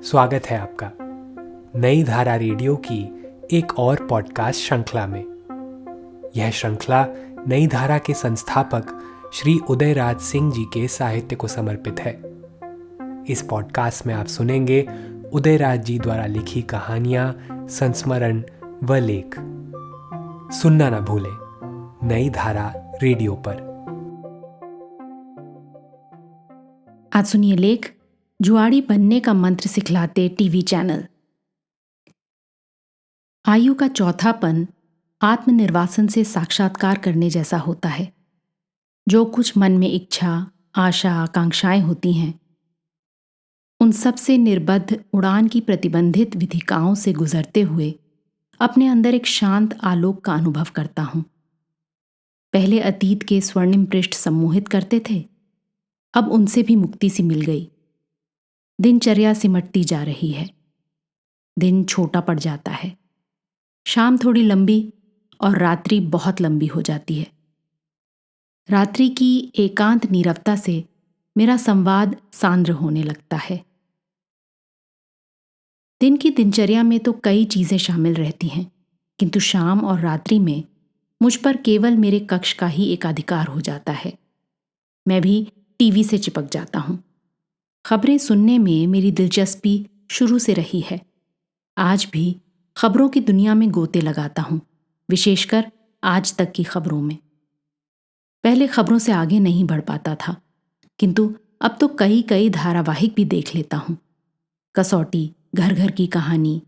स्वागत है आपका नई धारा रेडियो की एक और पॉडकास्ट श्रृंखला में। यह श्रृंखला नई धारा के संस्थापक श्री उदयराज सिंह जी के साहित्य को समर्पित है। इस पॉडकास्ट में आप सुनेंगे उदयराज जी द्वारा लिखी कहानियां, संस्मरण व लेख। सुनना न भूलें नई धारा रेडियो पर। आज सुनिए लेख जुआड़ी बनने का मंत्र सिखलाते टीवी चैनल। आयु का चौथापन आत्मनिर्वासन से साक्षात्कार करने जैसा होता है। जो कुछ मन में इच्छा, आशा, आकांक्षाएं होती हैं, उन सब से निर्बद्ध उड़ान की प्रतिबंधित विधिकाओं से गुजरते हुए अपने अंदर एक शांत आलोक का अनुभव करता हूं। पहले अतीत के स्वर्णिम पृष्ठ सम्मोहित करते थे, अब उनसे भी मुक्ति सी मिल गई। दिनचर्या सिमटती जा रही है। दिन छोटा पड़ जाता है। शाम थोड़ी लंबी और रात्रि बहुत लंबी हो जाती है। रात्रि की एकांत नीरवता से मेरा संवाद सांद्र होने लगता है। दिन की दिनचर्या में तो कई चीजें शामिल रहती हैं, किंतु शाम और रात्रि में मुझ पर केवल मेरे कक्ष का ही एक अधिकार हो जाता है। मैं भी टीवी से चिपक जाता हूं। खबरें सुनने में मेरी दिलचस्पी शुरू से रही है। आज भी खबरों की दुनिया में गोते लगाता हूं, विशेषकर आज तक की खबरों में। पहले खबरों से आगे नहीं बढ़ पाता था, किंतु अब तो कई धारावाहिक भी देख लेता हूं। कसौटी, घर घर की कहानी,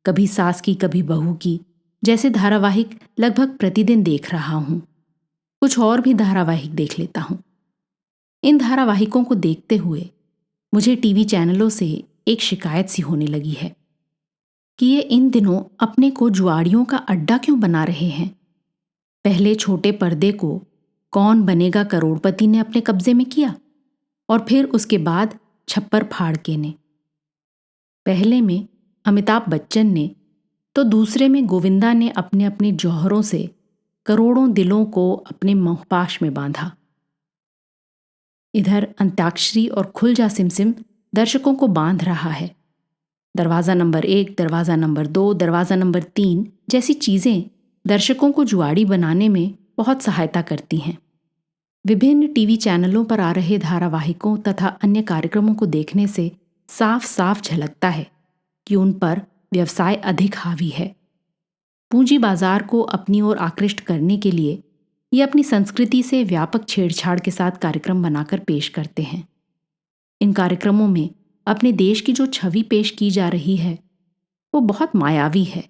कभी सास की कभी बहू की जैसे धारावाहिक लगभग प्रतिदिन देख रहा हूं। कुछ और भी धारावाहिक देख लेता हूं। इन धारावाहिकों को देखते हुए मुझे टीवी चैनलों से एक शिकायत सी होने लगी है कि ये इन दिनों अपने को जुआड़ियों का अड्डा क्यों बना रहे हैं। पहले छोटे पर्दे को कौन बनेगा करोड़पति ने अपने कब्जे में किया और फिर उसके बाद छप्पर फाड़ के ने। पहले में अमिताभ बच्चन ने तो दूसरे में गोविंदा ने अपने अपने जौहरों से करोड़ों दिलों को अपने मोहपाश में बांधा। इधर अंत्याक्षरी और खुल जा सिमसिम दर्शकों को बांध रहा है। दरवाज़ा नंबर 1, दरवाज़ा नंबर 2, दरवाज़ा नंबर 3 जैसी चीज़ें दर्शकों को जुआड़ी बनाने में बहुत सहायता करती हैं। विभिन्न टीवी चैनलों पर आ रहे धारावाहिकों तथा अन्य कार्यक्रमों को देखने से साफ साफ झलकता है कि उन पर व्यवसाय अधिक हावी है। पूंजी बाजार को अपनी ओर आकृष्ट करने के लिए ये अपनी संस्कृति से व्यापक छेड़छाड़ के साथ कार्यक्रम बनाकर पेश करते हैं। इन कार्यक्रमों में अपने देश की जो छवि पेश की जा रही है वो बहुत मायावी है।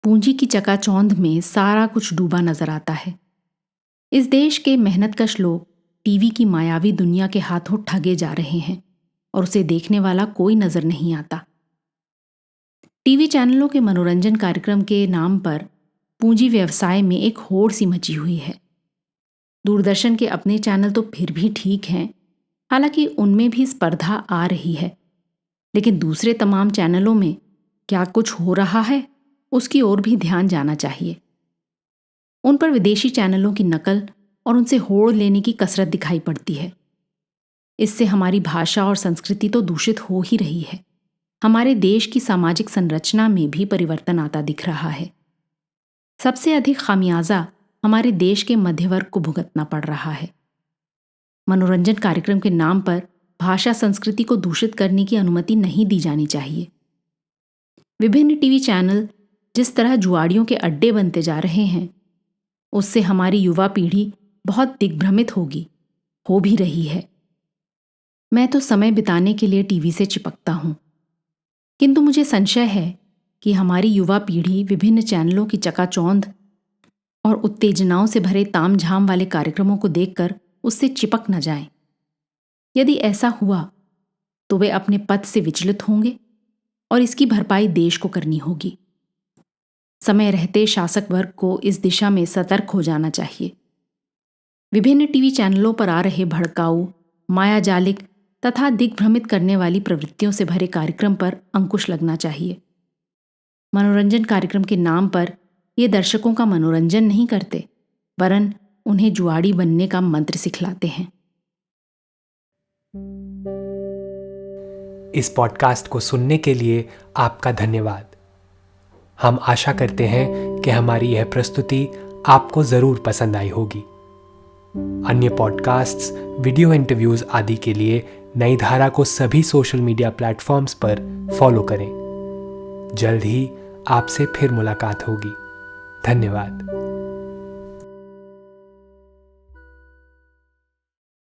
पूंजी की चकाचौंध में सारा कुछ डूबा नजर आता है। इस देश के मेहनतकश लोग टीवी की मायावी दुनिया के हाथों ठगे जा रहे हैं और उसे देखने वाला कोई नजर नहीं आता। टीवी चैनलों के मनोरंजन कार्यक्रम के नाम पर पूंजी व्यवसाय में एक होड़ सी मची हुई है। दूरदर्शन के अपने चैनल तो फिर भी ठीक हैं, हालांकि उनमें भी स्पर्धा आ रही है, लेकिन दूसरे तमाम चैनलों में क्या कुछ हो रहा है उसकी ओर भी ध्यान जाना चाहिए। उन पर विदेशी चैनलों की नकल और उनसे होड़ लेने की कसरत दिखाई पड़ती है। इससे हमारी भाषा और संस्कृति तो दूषित हो ही रही है। हमारे देश की सामाजिक संरचना में भी परिवर्तन आता दिख रहा है। सबसे अधिक खामियाजा हमारे देश के मध्य वर्ग को भुगतना पड़ रहा है। मनोरंजन कार्यक्रम के नाम पर भाषा संस्कृति को दूषित करने की अनुमति नहीं दी जानी चाहिए। विभिन्न टीवी चैनल जिस तरह जुआड़ियों के अड्डे बनते जा रहे हैं, उससे हमारी युवा पीढ़ी बहुत दिग्भ्रमित होगी, हो भी रही है। मैं तो समय बिताने के लिए टीवी से चिपकता हूं, किंतु मुझे संशय है कि हमारी युवा पीढ़ी विभिन्न चैनलों की चकाचौंध और उत्तेजनाओं से भरे तामझाम वाले कार्यक्रमों को देखकर उससे चिपक न जाएं। यदि ऐसा हुआ तो वे अपने पथ से विचलित होंगे और इसकी भरपाई देश को करनी होगी। समय रहते शासक वर्ग को इस दिशा में सतर्क हो जाना चाहिए। विभिन्न टीवी चैनलों पर आ रहे भड़काऊ, मायाजालिक तथा दिग्भ्रमित करने वाली प्रवृत्तियों से भरे कार्यक्रम पर अंकुश लगना चाहिए। मनोरंजन कार्यक्रम के नाम पर ये दर्शकों का मनोरंजन नहीं करते, वरन उन्हें जुआड़ी बनने का मंत्र सिखलाते हैं। इस पॉडकास्ट को सुनने के लिए आपका धन्यवाद। हम आशा करते हैं कि हमारी यह प्रस्तुति आपको ज़रूर पसंद आई होगी। अन्य पॉडकास्ट्स, वीडियो इंटरव्यूज़ आदि के लिए नई धारा को सभी सोशल मीडिया प्लेटफॉर्म्स पर फॉलो करें। जल्द ही आपसे फिर मुलाकात होगी। धन्यवाद।